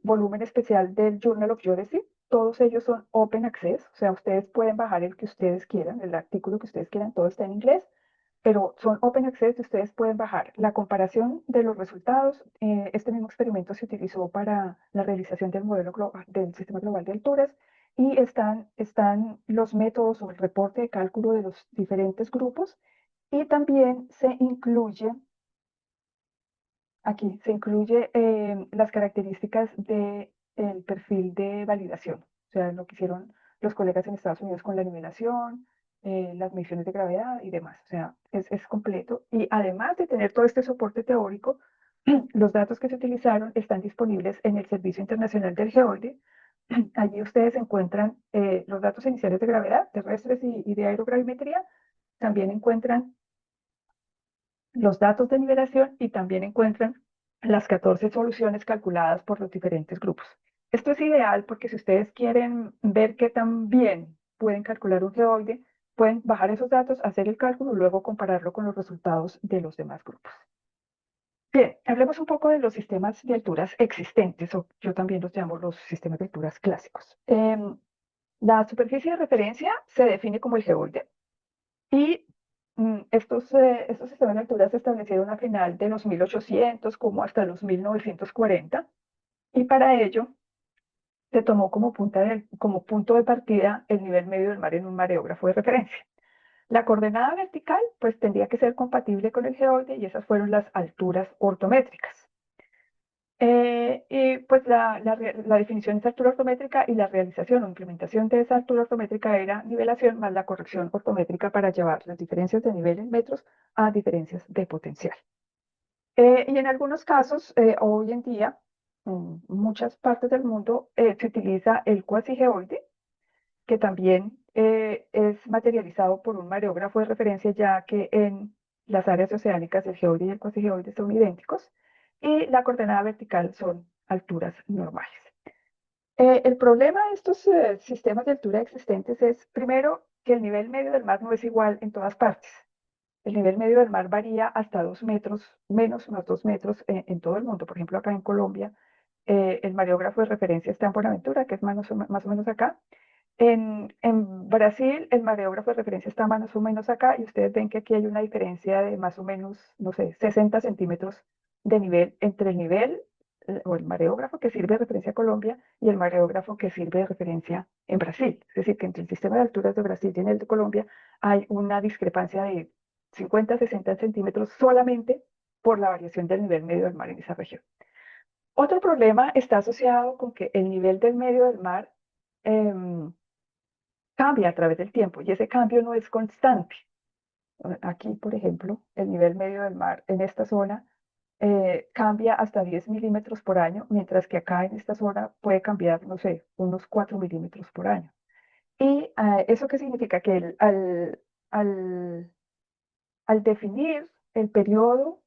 A: volumen especial del Journal of Geodesy. Todos ellos son open access, o sea, ustedes pueden bajar el que ustedes quieran, el artículo que ustedes quieran, todo está en inglés, pero son open access y ustedes pueden bajar la comparación de los resultados. Este mismo experimento se utilizó para la realización del modelo global, del sistema global de alturas, y están los métodos o el reporte de cálculo de los diferentes grupos, y también se incluye, aquí se incluye las características del perfil de validación, o sea, lo que hicieron los colegas en Estados Unidos con la nivelación, las mediciones de gravedad y demás. O sea, es completo. Y además de tener todo este soporte teórico, los datos que se utilizaron están disponibles en el Servicio Internacional del Geoide. Allí ustedes encuentran los datos iniciales de gravedad terrestres y de aerogravimetría. También encuentran los datos de nivelación y también encuentran las 14 soluciones calculadas por los diferentes grupos. Esto es ideal porque si ustedes quieren ver qué tan bien pueden calcular un geoide, pueden bajar esos datos, hacer el cálculo y luego compararlo con los resultados de los demás grupos. Bien, hablemos un poco de los sistemas de alturas existentes, o yo también los llamo los sistemas de alturas clásicos. La superficie de referencia se define como el geoide. Y estos sistemas de altura se establecieron a final de los 1800 como hasta los 1940, y para ello se tomó como punto de partida el nivel medio del mar en un mareógrafo de referencia. La coordenada vertical pues tendría que ser compatible con el geoide, y esas fueron las alturas ortométricas. Y pues la definición de altura ortométrica y la realización o implementación de esa altura ortométrica era nivelación más la corrección ortométrica para llevar las diferencias de nivel en metros a diferencias de potencial. Y en algunos casos, hoy en día, en muchas partes del mundo, se utiliza el cuasigeoide, que también es materializado por un mareógrafo de referencia, ya que en las áreas oceánicas el geoide y el cuasigeoide son idénticos, y la coordenada vertical son alturas normales. El problema de estos sistemas de altura existentes es, primero, que el nivel medio del mar no es igual en todas partes. El nivel medio del mar varía hasta 2 metros, menos más 2 metros en todo el mundo. Por ejemplo, acá en Colombia, el mareógrafo de referencia está en Buenaventura, que es más o menos acá. En Brasil, el mareógrafo de referencia está más o menos acá, y ustedes ven que aquí hay una diferencia de más o menos, no sé, 60 centímetros de nivel entre el nivel o el mareógrafo que sirve de referencia a Colombia y el mareógrafo que sirve de referencia en Brasil. Es decir, que entre el sistema de alturas de Brasil y el de Colombia hay una discrepancia de 50 a 60 centímetros solamente por la variación del nivel medio del mar en esa región. Otro problema está asociado con que el nivel del medio del mar eh, cambia a través del tiempo, y ese cambio no es constante. Aquí, por ejemplo, el nivel medio del mar en esta zona cambia hasta 10 milímetros por año, mientras que acá en esta zona puede cambiar, no sé, unos 4 milímetros por año. ¿Y eso qué significa? Que al, al definir el periodo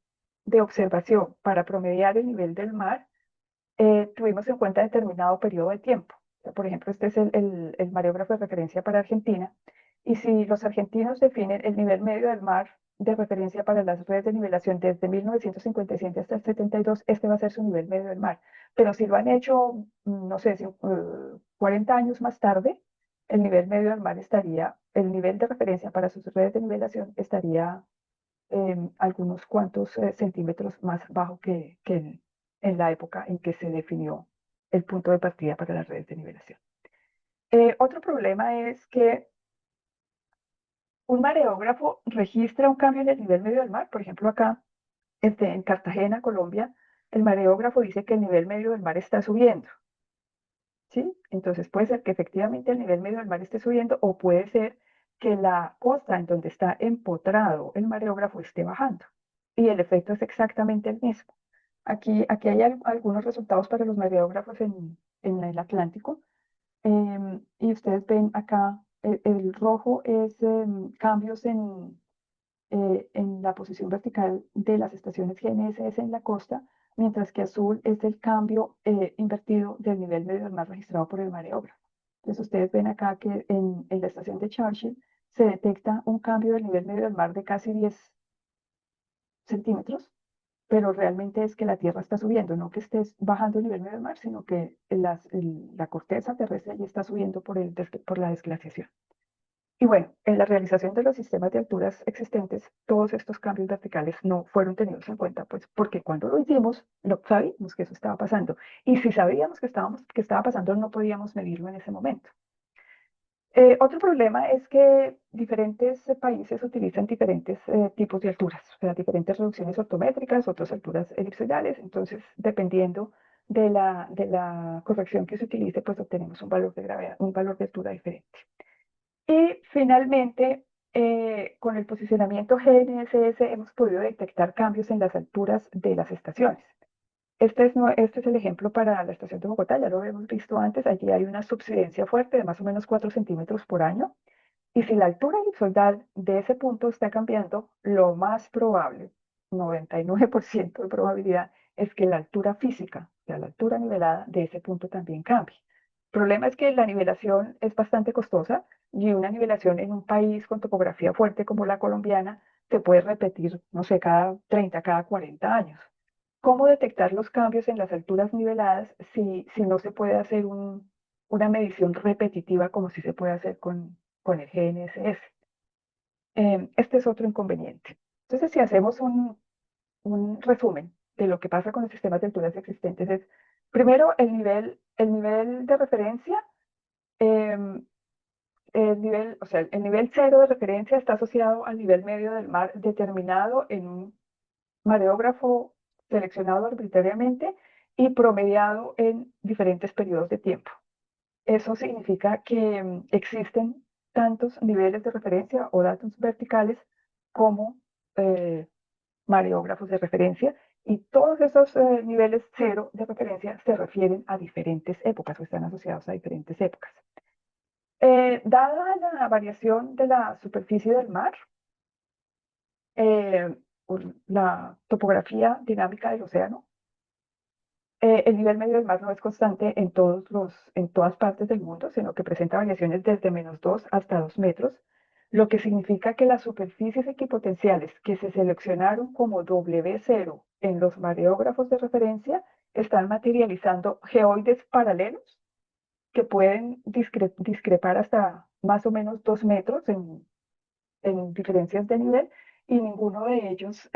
A: de observación para promediar el nivel del mar, tuvimos en cuenta determinado periodo de tiempo. Por ejemplo, este es el mareógrafo de referencia para Argentina. Y si los argentinos definen el nivel medio del mar de referencia para las redes de nivelación desde 1957 hasta el 72, este va a ser su nivel medio del mar. Pero si lo han hecho, no sé, 40 años más tarde, el nivel medio del mar estaría, el nivel de referencia para sus redes de nivelación estaría algunos cuantos centímetros más bajo que en la época en que se definió el punto de partida para las redes de nivelación. Otro problema es que un mareógrafo registra un cambio en el nivel medio del mar. Por ejemplo, acá en Cartagena, Colombia, el mareógrafo dice que el nivel medio del mar está subiendo. ¿Sí? Entonces puede ser que efectivamente el nivel medio del mar esté subiendo, o puede ser que la costa en donde está empotrado el mareógrafo esté bajando, y el efecto es exactamente el mismo. Aquí hay algunos resultados para los mareógrafos en el Atlántico. Y ustedes ven acá, el rojo es cambios en la posición vertical de las estaciones GNSS en la costa, mientras que azul es el cambio invertido del nivel medio del mar registrado por el mareógrafo. Entonces ustedes ven acá que en la estación de Churchill se detecta un cambio del nivel medio del mar de casi 10 centímetros, pero realmente es que la Tierra está subiendo, no que estés bajando el nivel medio del mar, sino que la corteza terrestre ya está subiendo por la desglaciación. Y bueno, en la realización de los sistemas de alturas existentes, todos estos cambios verticales no fueron tenidos en cuenta, pues porque cuando lo hicimos, lo sabíamos que eso estaba pasando. Y si sabíamos que estaba pasando, no podíamos medirlo en ese momento. Otro problema es que diferentes países utilizan diferentes tipos de alturas, o sea, diferentes reducciones ortométricas, otras alturas elipsoidales. Entonces, dependiendo de la corrección que se utilice, pues obtenemos un valor de gravedad, un valor de altura diferente. Y finalmente, con el posicionamiento GNSS hemos podido detectar cambios en las alturas de las estaciones. Este es el ejemplo para la estación de Bogotá, ya lo hemos visto antes. Allí hay una subsidencia fuerte de más o menos 4 centímetros por año. Y si la altura elipsoidal de ese punto está cambiando, lo más probable, 99% de probabilidad, es que la altura física, o sea, la altura nivelada de ese punto también cambie. El problema es que la nivelación es bastante costosa y una nivelación en un país con topografía fuerte como la colombiana se puede repetir, no sé, cada 30, cada 40 años. ¿Cómo detectar los cambios en las alturas niveladas si no se puede hacer una medición repetitiva como si se puede hacer con el GNSS? Este es otro inconveniente. Entonces, si hacemos un resumen de lo que pasa con los sistemas de alturas existentes, es primero el nivel de referencia. em, o sea, el nivel cero de referencia está asociado al nivel medio del mar determinado en un mareógrafo seleccionado arbitrariamente y promediado en diferentes periodos de tiempo. Eso significa que existen tantos niveles de referencia o datos verticales como eh, mareógrafos de referencia, y todos esos niveles cero de referencia se refieren a diferentes épocas o están asociados a diferentes épocas. Dada la variación de la superficie del mar, por la topografía dinámica del océano, el nivel medio del mar no es constante en todas partes del mundo, sino que presenta variaciones desde -2 hasta 2 metros, lo que significa que las superficies equipotenciales que se seleccionaron como W0 en los mareógrafos de referencia están materializando geoides paralelos que pueden discrepar hasta más o menos 2 metros en diferencias de nivel, y ninguno de ellos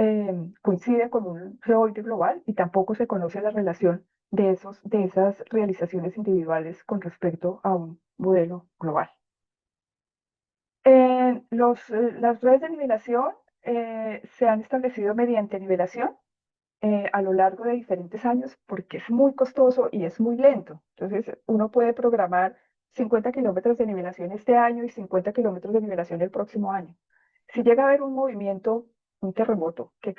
A: coincide con un geoide global, y tampoco se conoce la relación de esas realizaciones individuales con respecto a un modelo global. Las redes de nivelación se han establecido mediante nivelación a lo largo de diferentes años porque es muy costoso y es muy lento. Entonces, uno puede programar 50 kilómetros de nivelación este año y 50 kilómetros de nivelación el próximo año. Si llega a haber un movimiento, un terremoto que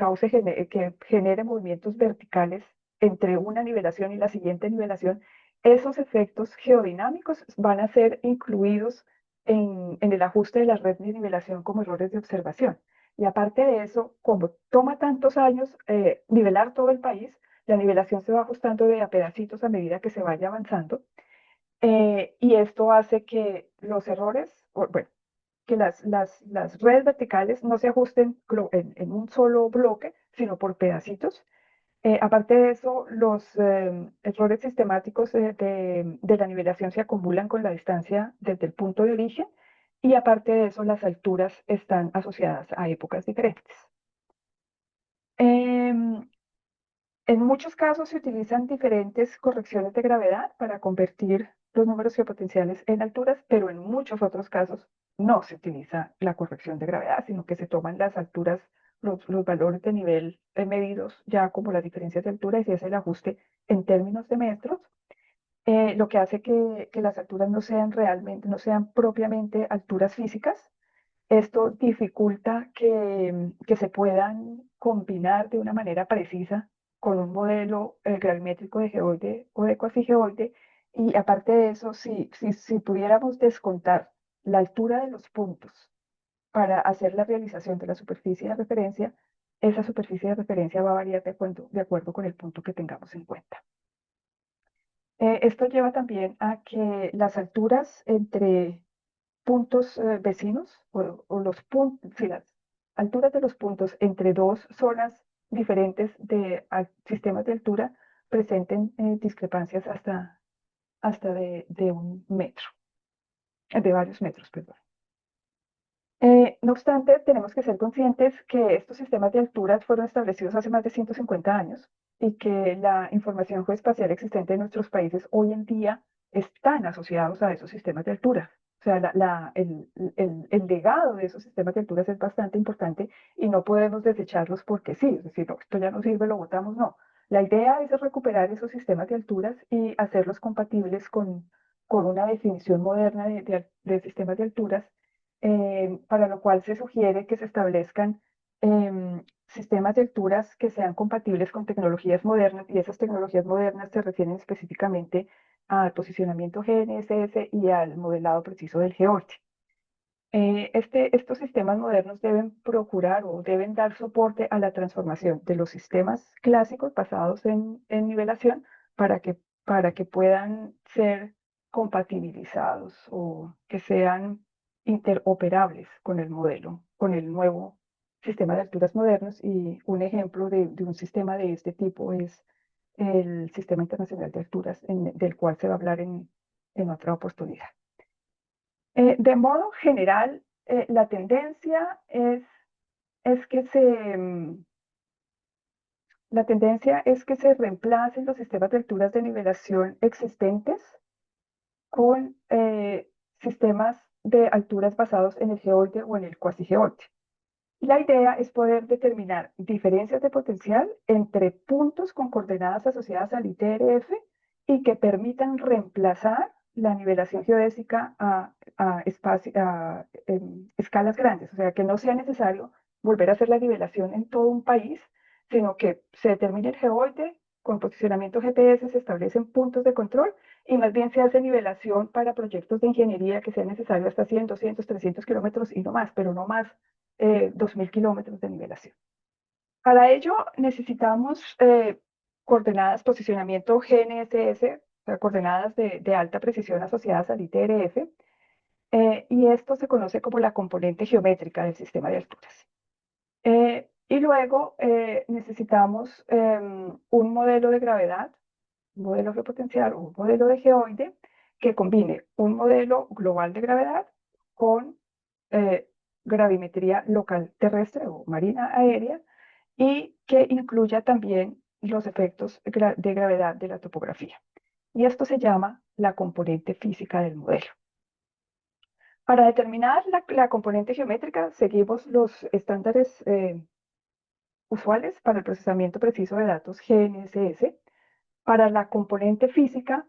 A: genere movimientos verticales entre una nivelación y la siguiente nivelación, esos efectos geodinámicos van a ser incluidos en el ajuste de la red de nivelación como errores de observación. Y aparte de eso, como toma tantos años nivelar todo el país, la nivelación se va ajustando de a pedacitos a medida que se vaya avanzando. Y esto hace que los errores, bueno, que las redes verticales no se ajusten en un solo bloque, sino por pedacitos. Aparte de eso, los errores sistemáticos de la nivelación se acumulan con la distancia desde el punto de origen, y aparte de eso, las alturas están asociadas a épocas diferentes. Em, en muchos casos se utilizan diferentes correcciones de gravedad para convertir los números geopotenciales en alturas, pero en muchos otros casos no se utiliza la corrección de gravedad, sino que se toman las alturas, los valores de nivel medidos ya como las diferencias de altura, y se hace el ajuste en términos de metros, lo que hace que las alturas no sean propiamente alturas físicas. Esto dificulta que se puedan combinar de una manera precisa con un modelo gravimétrico de geoide o de cuasigeoide, Y aparte de eso, si pudiéramos descontar la altura de los puntos para hacer la realización de la superficie de referencia, esa superficie de referencia va a variar de acuerdo con el punto que tengamos en cuenta. Esto lleva también a que las alturas entre puntos vecinos o los puntos, sí, las alturas de los puntos entre dos zonas diferentes de sistemas de altura presenten discrepancias hasta de un metro, de varios metros, perdón. No obstante, tenemos que ser conscientes que estos sistemas de alturas fueron establecidos hace más de 150 años y que la información geoespacial existente en nuestros países hoy en día están asociados a esos sistemas de altura. O sea, el legado de esos sistemas de alturas es bastante importante y no podemos desecharlos porque sí, es decir, no, esto ya no sirve, lo botamos, no. La idea es recuperar esos sistemas de alturas y hacerlos compatibles con una definición moderna de sistemas de alturas, para lo cual se sugiere que se establezcan sistemas de alturas que sean compatibles con tecnologías modernas, y esas tecnologías modernas se refieren específicamente al posicionamiento GNSS y al modelado preciso del geoide. Estos sistemas modernos deben procurar o deben dar soporte a la transformación de los sistemas clásicos basados en nivelación para que puedan ser compatibilizados o que sean interoperables con el modelo, con el nuevo sistema de alturas modernos. Y un ejemplo de un sistema de este tipo es el Sistema Internacional de Alturas, del cual se va a hablar en otra oportunidad. De modo general, la tendencia es que la tendencia es que se reemplacen los sistemas de alturas de nivelación existentes con sistemas de alturas basados en el geoide o en el cuasigeoide. La idea es poder determinar diferencias de potencial entre puntos con coordenadas asociadas al ITRF y que permitan reemplazar la nivelación geodésica a escalas grandes, o sea, que no sea necesario volver a hacer la nivelación en todo un país, sino que se determine el geoide, con posicionamiento GPS se establecen puntos de control y más bien se hace nivelación para proyectos de ingeniería que sea necesario hasta 100, 200, 300 kilómetros y no más, pero no más 2.000 kilómetros de nivelación. Para ello necesitamos coordenadas, posicionamiento GNSS, o sea, coordenadas de alta precisión asociadas al ITRF, y esto se conoce como la componente geométrica del sistema de alturas. Y luego necesitamos un modelo de gravedad, un modelo geopotencial o un modelo de geoide que combine un modelo global de gravedad con gravimetría local terrestre o marina aérea, y que incluya también los efectos de gravedad de la topografía. Y esto se llama la componente física del modelo. Para determinar la componente geométrica, seguimos los estándares usuales para el procesamiento preciso de datos GNSS. Para la componente física,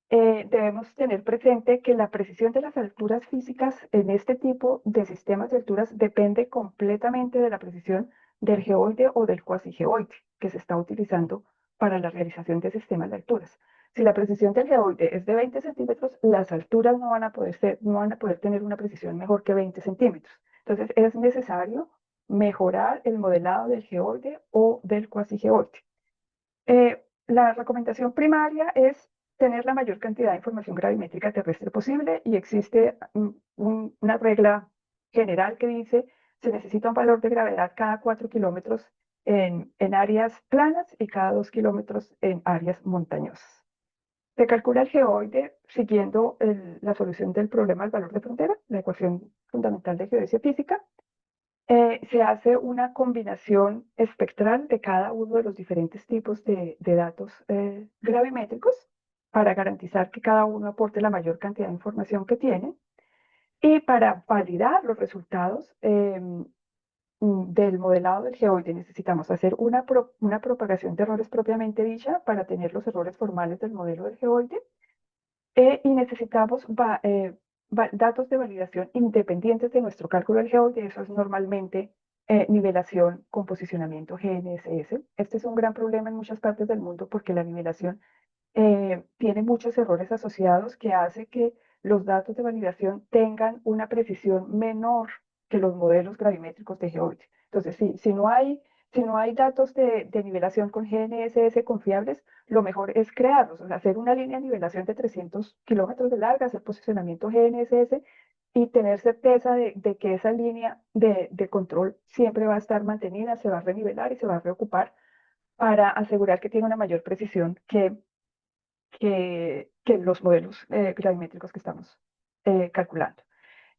A: debemos tener presente que la precisión de las alturas físicas en este tipo de sistemas de alturas depende completamente de la precisión del geoide o del cuasigeoide que se está utilizando para la realización de sistemas de alturas. Si la precisión del geoide es de 20 centímetros, las alturas no van a poder tener una precisión mejor que 20 centímetros. Entonces es necesario mejorar el modelado del geoide o del cuasigeoide. La recomendación primaria es tener la mayor cantidad de información gravimétrica terrestre posible, y existe una regla general que dice se necesita un valor de gravedad cada 4 kilómetros en áreas planas y cada 2 kilómetros en áreas montañosas. Se calcula el geoide siguiendo la solución del problema del valor de frontera, la ecuación fundamental de geodesia física. Se hace una combinación espectral de cada uno de los diferentes tipos de datos gravimétricos para garantizar que cada uno aporte la mayor cantidad de información que tiene. Y para validar los resultados del modelado del geoide necesitamos hacer una propagación de errores propiamente dicha para tener los errores formales del modelo del geoide, y necesitamos datos de validación independientes de nuestro cálculo del geoide. Eso es normalmente nivelación con posicionamiento GNSS. Este es un gran problema en muchas partes del mundo porque la nivelación tiene muchos errores asociados que hace que los datos de validación tengan una precisión menor que los modelos gravimétricos de geoide. Entonces, si no hay datos de nivelación con GNSS confiables, lo mejor es crearlos, o sea, hacer una línea de nivelación de 300 kilómetros de larga, hacer posicionamiento GNSS y tener certeza de que esa línea de control siempre va a estar mantenida, se va a renivelar y se va a reocupar para asegurar que tiene una mayor precisión que los modelos gravimétricos que estamos calculando.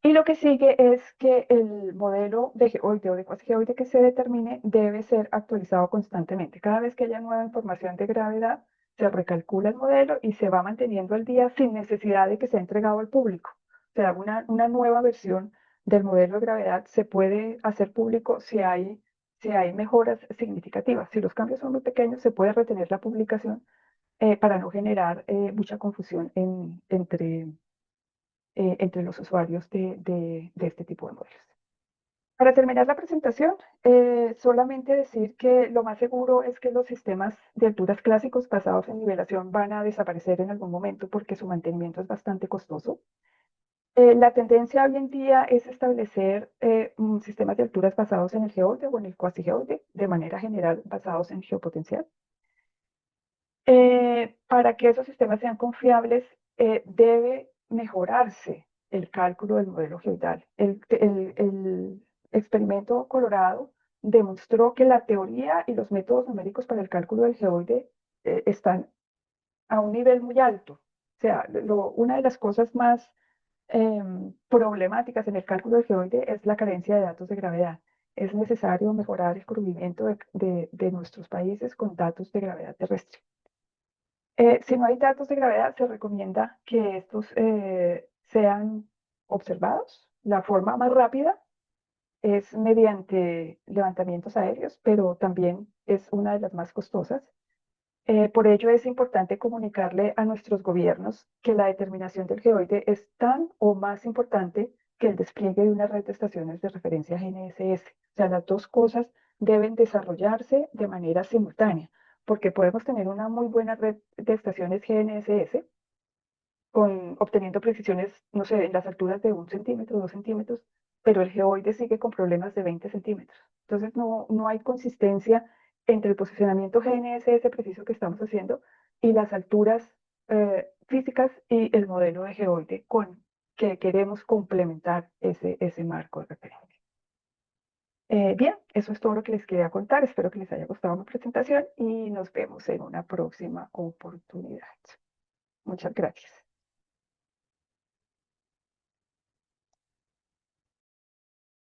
A: Y lo que sigue es que el modelo de geoide o de cuasi geoide que se determine debe ser actualizado constantemente. Cada vez que haya nueva información de gravedad, se recalcula el modelo y se va manteniendo al día sin necesidad de que sea entregado al público. O sea, una nueva versión del modelo de gravedad se puede hacer público si hay mejoras significativas. Si los cambios son muy pequeños, se puede retener la publicación para no generar mucha confusión entre los usuarios de este tipo de modelos. Para terminar la presentación, solamente decir que lo más seguro es que los sistemas de alturas clásicos basados en nivelación van a desaparecer en algún momento porque su mantenimiento es bastante costoso. La tendencia hoy en día es establecer sistemas de alturas basados en el geoide o en el cuasi geoide, de manera general basados en geopotencial. Para que esos sistemas sean confiables, debe mejorarse el cálculo del modelo geoidal. El experimento Colorado demostró que la teoría y los métodos numéricos para el cálculo del geoide están a un nivel muy alto. O sea, una de las cosas más problemáticas en el cálculo del geoide es la carencia de datos de gravedad. Es necesario mejorar el cubrimiento de nuestros países con datos de gravedad terrestre. Si no hay datos de gravedad, se recomienda que estos sean observados. La forma más rápida es mediante levantamientos aéreos, pero también es una de las más costosas. Por ello es importante comunicarle a nuestros gobiernos que la determinación del geoide es tan o más importante que el despliegue de una red de estaciones de referencia GNSS. O sea, las dos cosas deben desarrollarse de manera simultánea, porque podemos tener una muy buena red de estaciones GNSS obteniendo precisiones, no sé, en las alturas de 1 centímetro, 2 centímetros, pero el geoide sigue con problemas de 20 centímetros. Entonces no hay consistencia entre el posicionamiento GNSS preciso que estamos haciendo y las alturas físicas y el modelo de geoide con que queremos complementar ese marco de referencia. Bien, eso es todo lo que les quería contar. Espero que les haya gustado mi presentación y nos vemos en una próxima oportunidad. Muchas gracias.